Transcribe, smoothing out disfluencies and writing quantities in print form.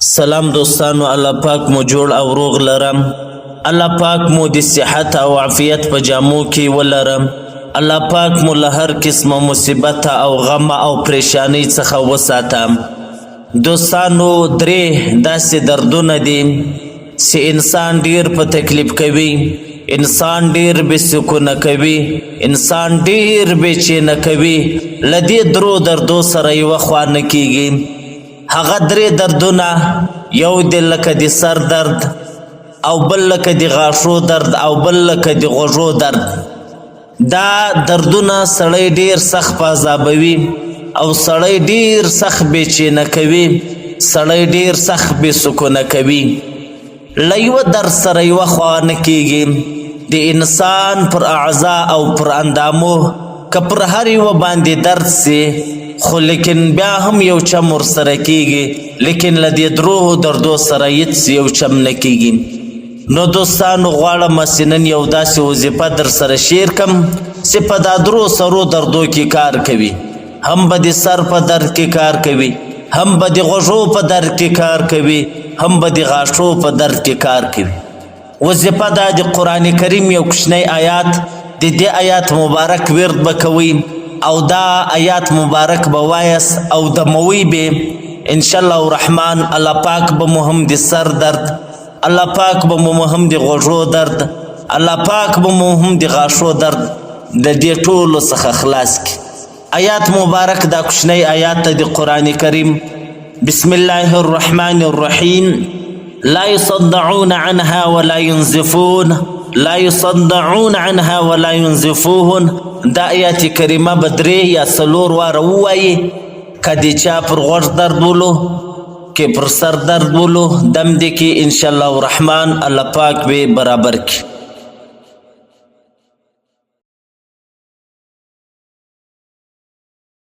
سلام دوستانو، الله پاک مو جوړ او روغ لرم. الله پاک مو د صحت او عافیت په جامو کې ولرم. الله پاک مو له هر قسمه مصیبت او غم او پریشانی څخه وساتم. دوستانو، درې داسې دردونه دي چې انسان ډیر په تکلیف کوي، انسان ډیر بې سکونه کوي، انسان ډیر بې چینه کوي. له دې درو دردو سره یوه خوا نه کیږي. هغه درې دردونه، یو د لکه د سر درد، او بل لکه د غاښو درد، او بل لکه د غوږو درد. دا دردونه سړی ډیر سخت په عذابوي او سړی ډیر سخت بې چینه کوي، سړی ډیر سخت بې سکونه کوي. له یوه درد سره یوه خوا نه کیږي. د انسان پر اعضا او پر اندامو که پر هر یوه باندې درد سي، خو لیکن بیا هم یو چم ورسره کیږي، لیکن له دې درو دردو سره هیڅ یو چم نه کیږي. نو دوستانو، غواړم چې نن یو داسې وظیفه در سره شیر کم چې په دا درو سرو دردو کې کار کوي. هم به د سر په درد کې کار کوي، هم به د غوږو په درد کې کار کوي، هم به د غاښو په درد کې کار کوي. وظیفه دا د قرآن کریم یو کوچنی آیات، د دې آیات مبارک ورد به کوئ او دا آیات مبارک به وایست او دموي به انشاءالله الرحمن. الله پاک به مو هم د سر درد، الله پاک به مو هم د غوږو درد، الله پاک به مو هم د غاښو درد د دې ټولو څخه خلاص کړي. آیات مبارک دا کوچنی آیات د قرآن کریم. بسم الله الرحمن الرحیم. لا يصدعون عنها ولا ينزفون، لا يصدعون عنها ولا ينزفون. دا آیات کریمه به درې یا څلور واره ووایي. که د چا پر غوږ درد ولو، که پر سر درد ولو، دم دې کې انشاءالله الرحمن الله پاک به برابر کړي.